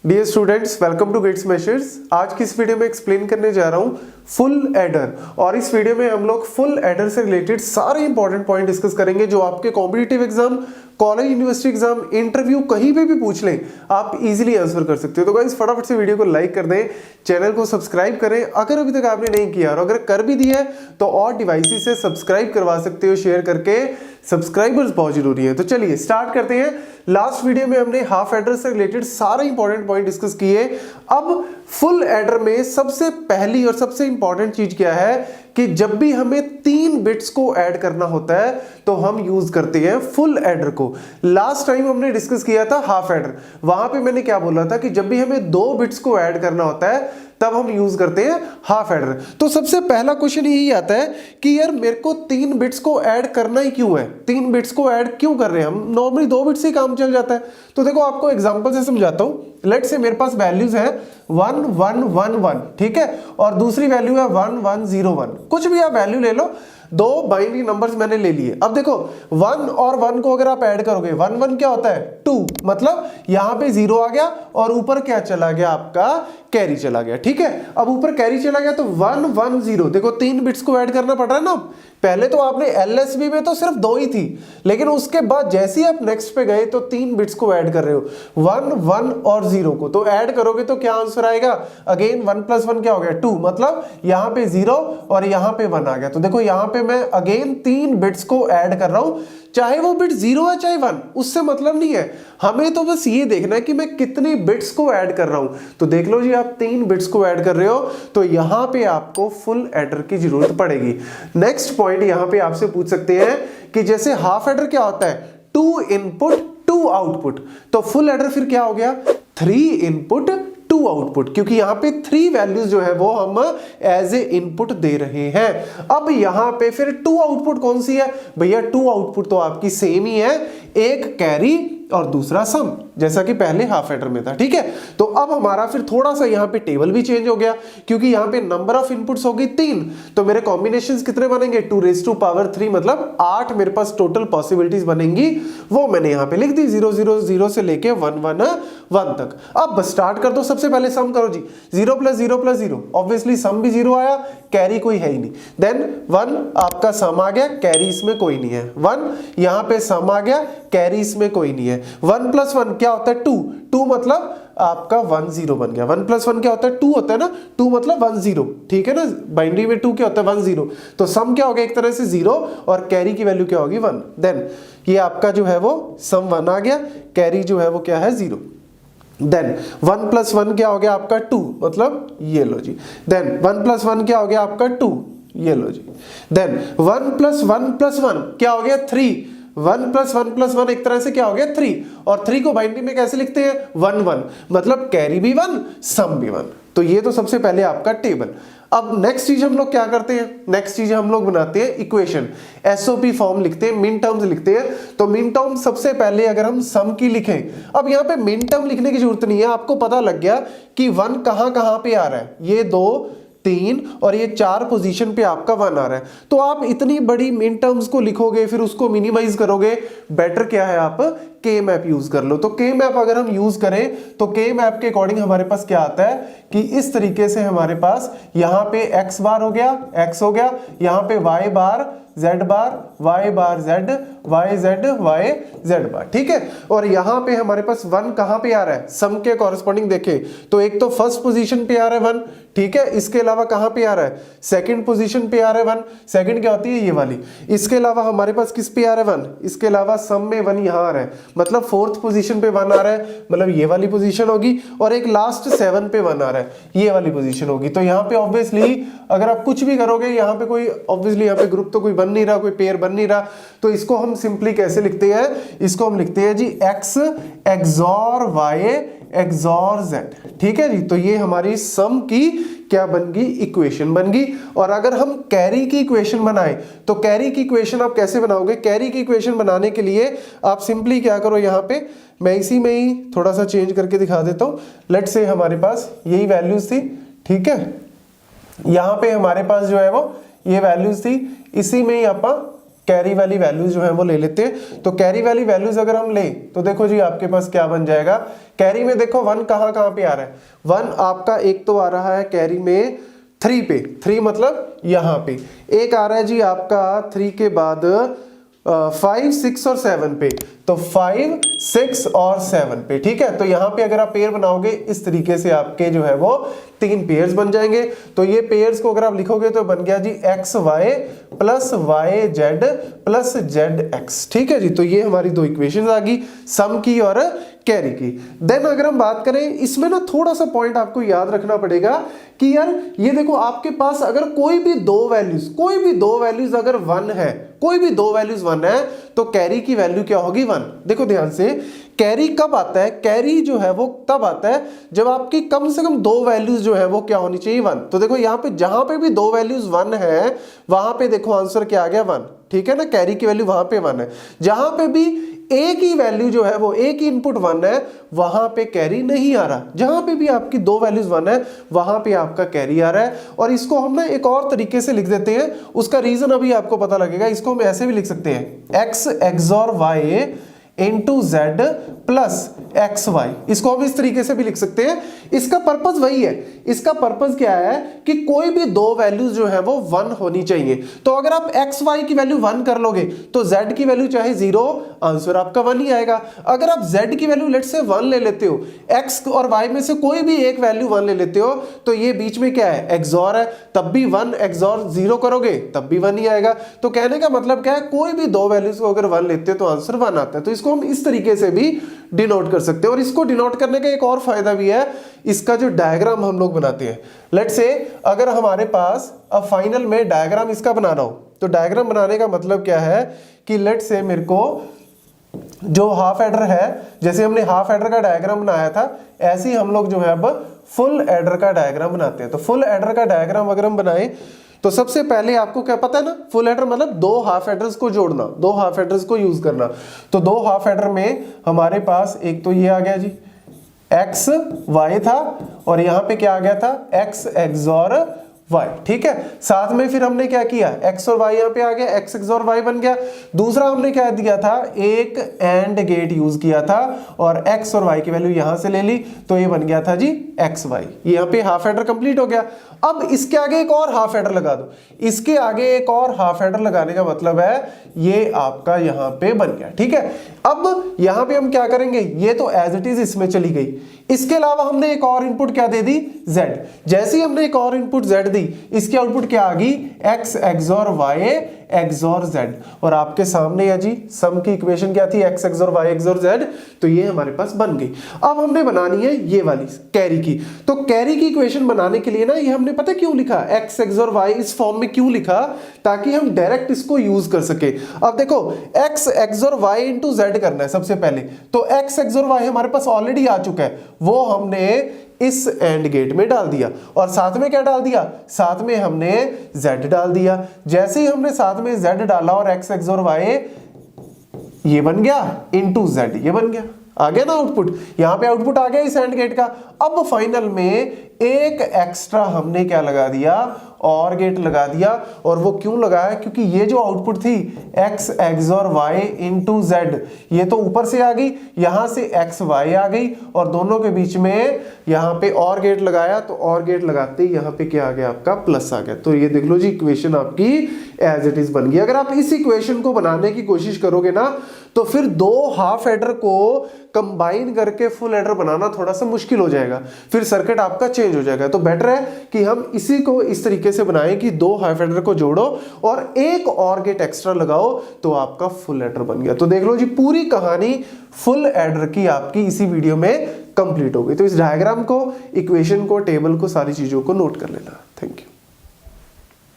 Dear students, welcome to gate smashers. आज की इस वीडियो में एक्सप्लेन करने जा रहा हूँ फुल एडर। और इस वीडियो में हम लोग फुल एडर से रिलेटेड सारे इंपॉर्टेंट पॉइंट डिस्कस करेंगे जो आपके competitive exam, college university exam, interview कहीं पे भी पूछ लें आप इजीली आंसर कर सकते हो। तो गाइस फटाफट से वीडियो को लाइक कर दें, चैनल को सब्सक्राइब करें अगर अभी तक आपने नहीं किया, और अगर कर भी दिया है तो और डिवाइसेस से सब्सक्राइब करवा सकते हो शेयर करके। सब्सक्राइबर्स बहुत जरूरी है। तो चलिए स्टार्ट करते हैं। लास्ट वीडियो में हमने हाफ एडर से रिलेटेड सारे इंपॉर्टेंट पॉइंट डिस्कस किए। अब फुल एडर में सबसे पहली और सबसे इंपॉर्टेंट चीज क्या है कि जब भी हमें 3 बिट्स को ऐड करना होता है तो हम यूज करते हैं फुल एडर को। लास्ट टाइम हमने डिस्कस किया था हाफ एडर, वहां पे मैंने क्या बोला था कि जब भी हमें 2 बिट्स को ऐड करना होता है तब हम यूज करते हैं हाफ एडर। तो सबसे पहला क्वेश्चन यही आता है कि यार मेरे को 3 बिट्स को ऐड करना ही क्यों है, 3 बिट्स को ऐड क्यों कर रहे हैं हम, नॉर्मली 2 बिट्स से ही काम चल जाता है। तो देखो आपको एग्जांपल से समझाता हूं। लेट्स से मेरे पास वैल्यूज है 1 1 1 1, ठीक है, और दूसरी वैल्यू है 1 1 0 1। कुछ भी आप वैल्यू ले लो, 2 बाइनरी नंबर्स मैंने ले लिए। अब देखो 1 और 1 को अगर आप ऐड करोगे, 1 1 क्या होता है 2, मतलब यहां पे 0 आ गया और ऊपर क्या चला गया, आपका कैरी चला गया, ठीक है। अब ऊपर कैरी चला गया तो 1 1 0, देखो 3 बिट्स को ऐड करना पड़ रहा है ना। पहले तो आपने एलएसबी में तो सिर्फ 2 ही थी, लेकिन उसके बाद जैसे ही आप नेक्स्ट पे गए तो 3 बिट्स को ऐड कर रहे हो, 1 1 और 0 को। तो ऐड करोगे तो क्या आंसर आएगा, अगेन 1 + 1 क्या हो गया 2, मतलब यहां पे 0 और यहां पे 1 आ गया। तो देखो यहां पे मैं अगेन 3 बिट्स को ऐड कर रहा हूं, चाहे वो बिट 0 है चाहे 1, उससे मतलब नहीं है। हमें तो बस ये देखना है कि मैं कितनी बिट्स को ऐड कर रहा हूं। तो देख लो जी, आप 3 बिट्स को ऐड कर रहे हो तो यहां पे आपको फुल एडर की जरूरत पड़ेगी। नेक्स्ट पॉइंट यहां पे आपसे पूछ सकते हैं कि जैसे हाफ एडर क्या होता है, 2 इनपुट 2 आउटपुट। तो फुल एडर फिर क्या हो गया, 3 इनपुट 2 आउटपुट, क्योंकि यहां पे 3 वैल्यूज जो है वो हम एज ए इनपुट दे रहे हैं। अब यहां पे फिर 2 आउटपुट कौन सी है भैया, 2 आउटपुट तो आपकी सेम ही है, एक कैरी और दूसरा सम, जैसा कि पहले हाफ एडर में था, ठीक है। तो अब हमारा फिर थोड़ा सा यहां पे टेबल भी चेंज हो गया, क्योंकि यहां पे नंबर ऑफ इनपुट्स होगी 3, तो मेरे कॉम्बिनेशंस कितने बनेंगे 2⁻³ मतलब 8 मेरे पास टोटल पॉसिबिलिटीज बनेंगी। वो मैंने यहां पे लिख दी 0 0 0 से लेके 1 1 1 तक। अब स्टार्ट कर दो, सबसे पहले सम करो जी, 0 + 0 + 0, ऑब्वियसली सम भी 0 आया, कैरी कोई है ही नहीं। देन 1 आपका सम आ गया, कैरी इसमें कोई नहीं है, 1 यहां पे सम आ गया, कैरी इसमें कोई नहीं है। 1 + 1 क्या होता है 2, 2 मतलब आपका 1 0 बन गया। 1 + 1 क्या होता है 2 होता है ना, 2 मतलब 1 0, ठीक है ना। बाइनरी में 2 क्या होता है 1 0, तो सम क्या हो गया एक तरह से 0 और कैरी की वैल्यू क्या होगी 1। देन ये आपका जो है वो सम 1 आ गया, कैरी जो है वो क्या है 0। देन 1 + 1 क्या हो गया आपका 2, मतलब ये लो जी। देन 1 + 1 क्या हो गया आपका 2, ये लो जी। देन 1 + 1 + 1 क्या हो गया 3, 1 + 1 + 1 एक तरह से क्या हो गया 3, और 3 को बाइनरी में कैसे लिखते हैं 1 1, मतलब कैरी भी 1 सम भी 1। तो ये तो सबसे पहले आपका टेबल। अब नेक्स्ट चीज हम लोग क्या करते हैं, नेक्स्ट चीज हम लोग बनाते हैं इक्वेशन, एसओपी फॉर्म लिखते हैं, मिन टर्म्स लिखते हैं। तो मिन टर्म सबसे पहले अगर हम सम की लिखें, अब यहां पे मिन टर्म लिखने की जरूरत नहीं है, आपको पता लग गया कि 1 कहां कहां पे आ रहा है, ये 2 3 और ये 4 पोजीशन पे आपका 1 आ रहा है। तो आप इतनी बड़ी मिन टर्म्स को लिखोगे फिर उसको मिनिमाइज करोगे, बेटर क्या है आप के मैप यूज कर लो। तो के मैप अगर हम यूज करें तो के मैप के अकॉर्डिंग हमारे पास क्या आता है कि इस तरीके से हमारे पास यहां पे x बार हो गया, x हो गया, यहां पे y बार z बार, y बार z, y z y z बार, ठीक है। और यहां पे हमारे पास 1 कहां पे आ रहा है, सम के कॉरेस्पॉन्डिंग देखें तो एक तो फर्स्ट पोजीशन पे आ रहा है 1, ठीक है। इसके अलावा कहां पे आ रहा है, सेकंड पोजीशन पे आ रहा है 1, सेकंड क्या होती है ये वाली। इसके अलावा हमारे पास किस पे आ रहा है 1, इसके अलावा सम में 1 यहां आ रहा है, मतलब फोर्थ पोजीशन पे 1 आ रहा है, मतलब ये वाली पोजीशन होगी, और एक लास्ट 7 पे 1 आ रहा है, ये वाली पोजीशन होगी। तो यहाँ पे ऑब्वियसली अगर आप कुछ भी करोगे, यहाँ पे कोई ऑब्वियसली यहाँ पे ग्रुप तो कोई बन नहीं रहा, कोई पेयर बन नहीं रहा, तो इसको हम सिंपली कैसे लिखते हैं, इसको हम लिखते हैं जी x XOR y XOR z, ठीक है जी। तो ये हमारी सम की क्या बन गई, इक्वेशन बन गई। और अगर हम कैरी की इक्वेशन बनाए तो कैरी की इक्वेशन आप कैसे बनाओगे, कैरी की इक्वेशन बनाने के लिए आप सिंपली क्या करो, यहाँ पे मैं इसी में ही थोड़ा सा चेंज करके दिखा देता हूँ। लेट्स से हमारे पास यही वैल्यूज थी, ठीक है, यहाँ पे हमारे पास जो है वो ये वैल्यूज थी, इसी में ही आप कैरी वाली वैल्यूज जो है वो ले लेते हैं। तो कैरी वाली वैल्यूज अगर हम ले तो देखो जी आपके पास क्या बन जाएगा, कैरी में देखो 1 कहाँ पे आ रहा है, 1 आपका एक तो आ रहा है कैरी में 3 पे, 3 मतलब यहाँ पे, एक आ रहा है जी आपका 3 के बाद 5, 6 और 7 पे, तो 5, 6 और 7 पे, ठीक है। तो यहाँ पे अगर आप पेयर बनाओगे इस तरीके से आपके जो है वो 3 पेयर्स बन जाएंगे। तो ये पेयर्स को अगर आप लिखोगे तो बन गया जी X Y plus Y Z plus Z X, ठीक है जी। तो ये हमारी 2 इक्वेशंस आ गई, सम की और कैरी की। देन अगर हम बात करें इसमें ना थोड़ा सा पॉइंट आपको याद रखना पड़ेगा कि यार ये देखो आपके पास अगर कोई भी दो वैल्यूज अगर 1 है, कोई भी 2 वैल्यूज 1 है तो कैरी की वैल्यू क्या होगी 1। देखो ध्यान से, कैरी कब आता है, कैरी जो है वो तब आता है जब आपकी कम से कम 2 वैल्यूज जो है वो क्या होनी चाहिए 1। तो देखो यहाँ पे जहां पे भी 2 वैल्यूज 1 है वहां पे देखो आंसर क्या आ गया 1, ठीक है ना, कैरी की वैल्यू वहां पे 1 है। जहां पे भी एक ही वैल्यू जो है वो एक ही इनपुट 1 है वहां पे कैरी नहीं आ रहा, जहां पे भी आपकी 2 वैल्यूज 1 है वहां पे आपका कैरी आ रहा है। और इसको हम ना एक और तरीके से लिख देते हैं, उसका रीजन अभी आपको पता लगेगा। इसको हम ऐसे भी लिख सकते हैं X XOR Y into Z plus X Y, इसको हम इस तरीके से भी लिख सकते हैं। इसका पर्पस वही है, इसका पर्पस क्या है कि कोई भी 2 वैल्यूज जो है वो 1 होनी चाहिए। तो अगर आप एक्स वाई की वैल्यू 1 कर लोगे तो जेड की वैल्यू चाहे 0, आंसर आपका 1 ही आएगा। अगर आप जेड की वैल्यू लेट से 1 ले लेते हो, एक्स और वाई में से कोई भी एक वैल्यू 1 ले लेते हो तो ये बीच में क्या है, एक्सॉर है, तब भी 1, एक्सॉर 0 करोगे तब भी 1 ही आएगा। तो कहने का मतलब क्या है, कोई भी 2 वैल्यूज को अगर 1 लेते हो तो आंसर 1 आता है। तो इसको हम इस तरीके से भी डिनोट कर सकते हैं। और इसको डिनोट करने का एक और फायदा भी है, इसका जो डायग्राम हम लोग बनाते हैं, लेट से अगर हमारे पास अब फाइनल में डायग्राम इसका बनाना हो तो डायग्राम बनाने का मतलब क्या है कि लेट से मेरे को जो हाफ एडर है, जैसे हमने हाफ एडर का डायग्राम बनाया था ऐसे ही हम लोग जो है अब फुल एडर का डायग्राम बनाते हैं। तो फुल एडर का डायग्राम अगर हम बनाएं तो सबसे पहले आपको क्या पता है ना, फुल एडर मतलब 2 हाफ एडर्स को जोड़ना, 2 हाफ एडर्स को यूज करना। तो 2 हाफ एडर में हमारे पास एक तो ये आ गया जी एक्स वाई था और यहां पे क्या आ गया था एक्स एक्सॉर वाई, ठीक है। साथ में फिर हमने क्या किया, एक्स और वाई यहां पे आ गया, एक्स एक्सॉर वाई बन गया। दूसरा हमने क्या दिया था, एक एंड गेट यूज किया था और एक्स और वाई की वैल्यू यहां से ले ली तो ये बन गया था जी एक्स वाई। यहाँ पे हाफ एडर कंप्लीट हो गया। अब इसके आगे एक और हाफ एडर लगा दो, इसके आगे एक और हाफ एडर लगाने का मतलब है ये आपका यहां पे बन गया, ठीक है। अब यहां पे हम क्या करेंगे, ये तो एज इट इज इसमें चली गई, इसके अलावा हमने एक और इनपुट क्या दे दी, z। जैसे ही हमने एक और इनपुट z दी, इसकी आउटपुट क्या आ गई, x XOR y XOR z। और आपके सामने है जी सम की इक्वेशन क्या थी, x XOR y XOR z। तो ये हमारे पास बन गई। अब हमने बनानी है ये वाली कैरी की। तो कैरी की इक्वेशन बनाने के लिए ना ये हमने पता क्यों लिखा, x एक्सॉर y इस फॉर्म में क्यों लिखा, ताकि हम डायरेक्ट इसको यूज कर सके। अब देखो x XOR y into z करना है सबसे पहले, तो x एक्सॉर y हमारे पास ऑलरेडी आ चुका है, वो हमने इस एंड गेट में डाल दिया और साथ में क्या डाल दिया, साथ में हमने z डाल दिया। जैसे ही हमने साथ में z डाला और x एक्सॉर y ये बन गया इनटू z, ये बन गया, आ गया ना आउटपुट। यहां पे आउटपुट आ गया इस एंड गेट का। अब फाइनल में एक एक्स्ट्रा हमने क्या लगा दिया, और गेट लगा दिया। और वो क्यों लगाया, क्योंकि ये जो आउटपुट थी x XOR y into z, ये तो ऊपर से आ गई, यहां से x y आ गई और दोनों के बीच में यहां पे और गेट लगाया, तो और गेट लगाते ही यहां पे क्या आ गया, आपका प्लस आ गया। तो ये देख लो जी इक्वेशन आपकी एज इट इज बन गई। अगर आप इस इक्वेशन को बनाने की कोशिश करोगे ना तो फिर 2 हाफ एडर को कंबाइन करके फुल एडर बनाना थोड़ा सा मुश्किल हो जाएगा, फिर सर्किट आपका चेंज हो जाएगा। तो बेटर है कि हम इसी को इस तरीके से बनाएं कि 2 हाफ एडर को जोड़ो और एक और गेट एक्स्ट्रा लगाओ तो आपका फुल एडर बन गया। तो देख लो जी पूरी कहानी फुल एडर की आपकी इसी वीडियो में कंप्लीट हो गई। तो इस डायग्राम को, इक्वेशन को, टेबल को, सारी चीजों को नोट कर लेना। Thank you.